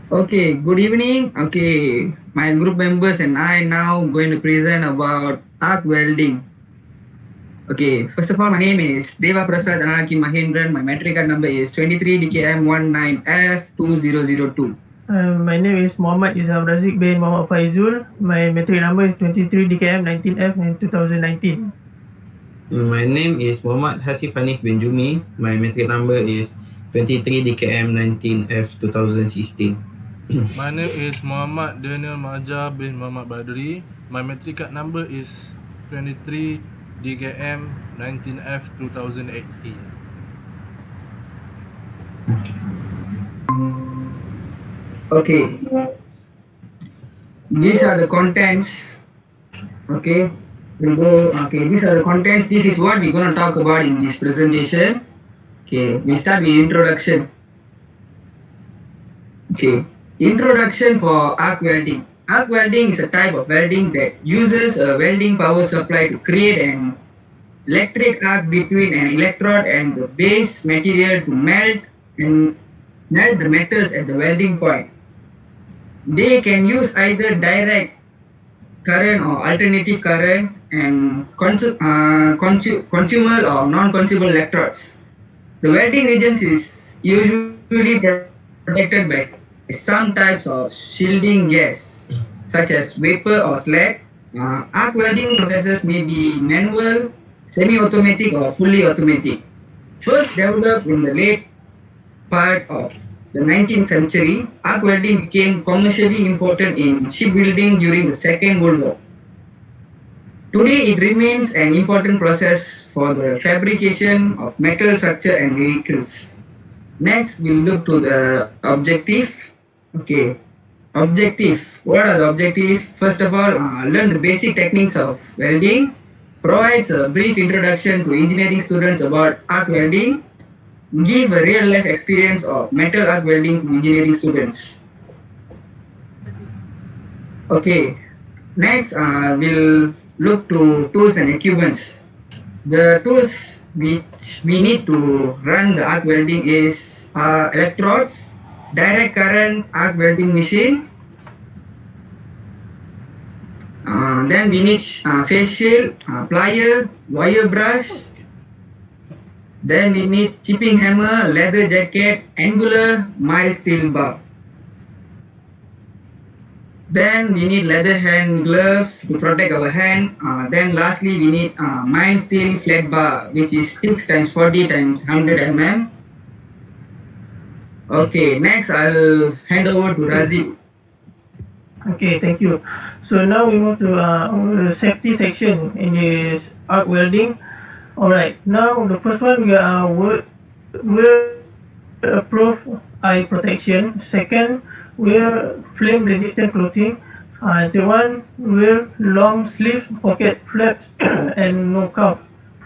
Okay, good evening. Okay, my group members and I now going to present about arc welding. Okay, first of all, my name is Theva Prasath Mahendran. My metric card number is 23 DKM19F2002. My name is Mohd Izham Raziq bin Mohd Faizul. My metric number is 23 DKM 19F in 2019. My name is Hasiff Hanif bin Jumi. My metric number is 23 DKM 19F 2016. My name is Muhammad Daniel Madja bin Muhammad Badri. My metric card number is 23 DKM 19F 2018. Okay, these are the contents. Okay, we'll go. Okay, these are the contents. This is what we're going to talk about in this presentation. Okay, we start with introduction. Okay, introduction for arc welding. Arc welding is a type of welding that uses a welding power supply to create an electric arc between an electrode and the base material to melt the metals at the welding point. They can use either direct current or alternative current and consumer or non-consumer electrodes. The welding regions is usually protected by some types of shielding gas, such as vapor or slag. Arc welding processes may be manual, semi-automatic, or fully automatic. First developed in the late part of the 19th century, arc welding became commercially important in shipbuilding during the Second World War. Today, it remains an important process for the fabrication of metal structure and vehicles. Next, we'll look to the objective. Okay, objective. What are the objectives? First of all, learn the basic techniques of welding. Provides a brief introduction to engineering students about arc welding. Give a real-life experience of metal arc welding to engineering students. Okay, next we'll look to tools and equipments. The tools which we need to run the arc welding is electrodes, direct current arc welding machine. Then we need face shield, plier, wire brush. Then we need chipping hammer, leather jacket, angular, mild steel bar. Then we need leather hand gloves to protect our hand. Then lastly we need mild steel flat bar, which is 6 times 40 times 100 mm. Okay, next I'll hand over to Raziq. Okay, thank you. So now we move to our safety section in this arc welding. Alright, now the first one we are wear eye protection. Second, wear flame resistant clothing. Third one, wear long sleeve pocket flaps and no cuff.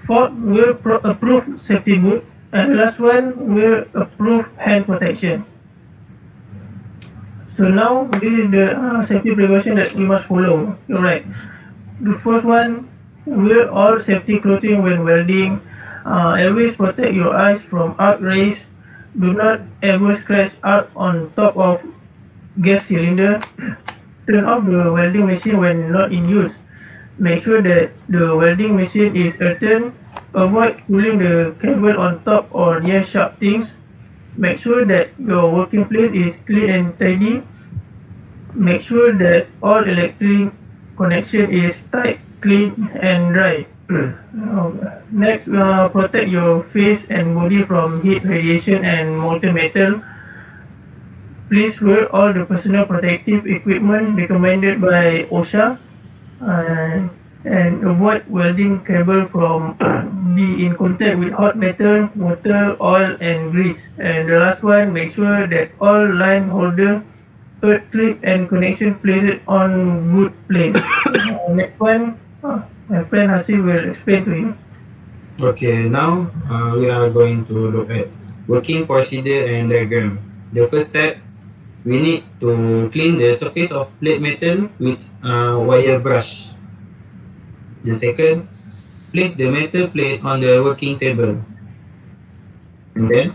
Fourth, wear approved safety boot. And last one, wear approved hand protection. So now this is the safety precaution that we must follow. Alright. The first one, wear all safety clothing when welding. Always protect your eyes from arc rays. Do not ever scratch arc on top of gas cylinder. Turn off the welding machine when not in use. Make sure that the welding machine is earthen. Avoid pulling the cable on top or near sharp things. Make sure that your working place is clean and tidy. Make sure that all electric connection is tight, clean and dry. Next, protect your face and body from heat, radiation and molten metal. Please wear all the personal protective equipment recommended by OSHA. And avoid welding cable from be in contact with hot metal, water, oil and grease. And the last one, make sure that all line holder, earth clip and connection placed on good place. Next one, my friend Hasiff will explain to you. Okay, now we are going to look at working procedure and diagram. The first step, we need to clean the surface of plate metal with wire brush. The second, place the metal plate on the working table. And then,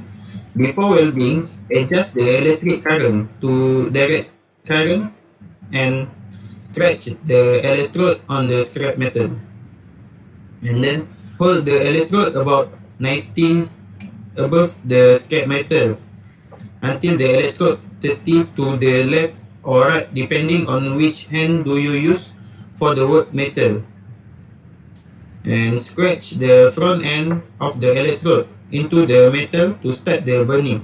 Before welding, adjust the electric current to direct current and stretch the electrode on the scrap metal. And then hold the electrode about 90 above the scrap metal until the electrode 30 to the left or right depending on which hand do you use for the work metal. And scratch the front end of the electrode into the metal to start the burning.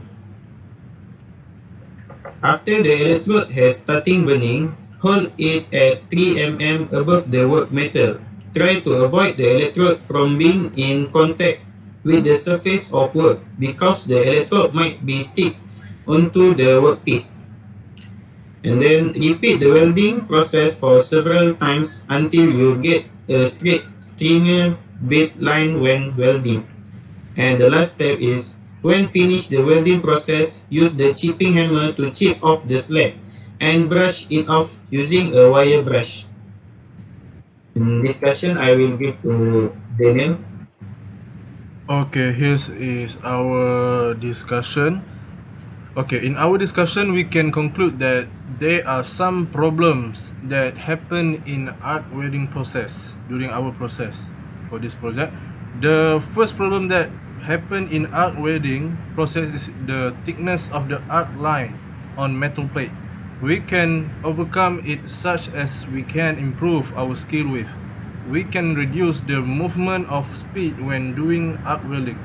After the electrode has starting burning, hold it at 3 mm above the work metal. Try to avoid the electrode from being in contact with the surface of work because the electrode might be stick onto the workpiece. And then repeat the welding process for several times until you get a straight streamer bed line when welding. And the last step is, when finished the welding process, use the chipping hammer to chip off the slag and brush it off using a wire brush. In discussion, I will give to Daniel. Okay, here is our discussion. Okay, in our discussion, we can conclude that there are some problems that happen in arc welding process during our process for this project. The first problem that happen in arc welding process is the thickness of the arc line on metal plate. We can overcome it such as we can improve our skill with. We can reduce the movement of speed when doing arc welding.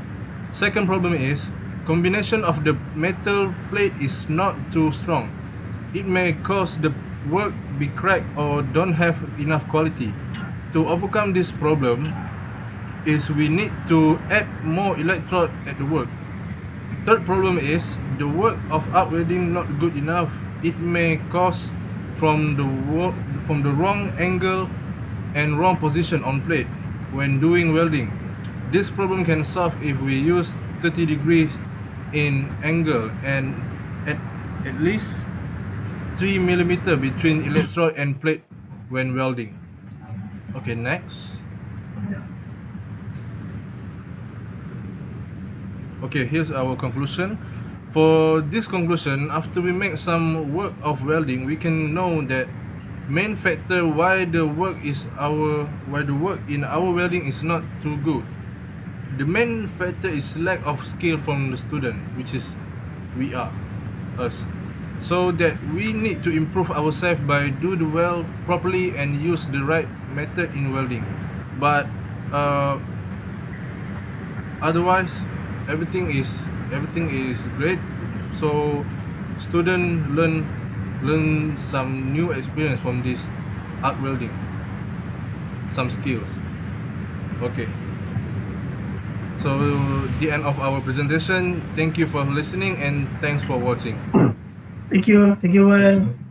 Second problem is combination of the metal plate is not too strong. It may cause the work be cracked or don't have enough quality. To overcome this problem is we need to add more electrode at the work. Third problem is the work of arc welding not good enough. It may cause from the wrong angle and wrong position on plate when doing welding. This problem can solve if we use 30 degrees in angle and at least 3 mm between electrode and plate when welding. Okay, next. Okay, here's our conclusion. For this conclusion, after we make some work of welding, we can know that main factor why the work in our welding is not too good. The main factor is lack of skill from the student, which is us. So that we need to improve ourselves by do the weld properly and use the right method in welding. But otherwise, everything is great. So student learn some new experience from this arc welding, some skills. Okay. So the end of our presentation. Thank you for listening and thanks for watching. Thank you, Wan.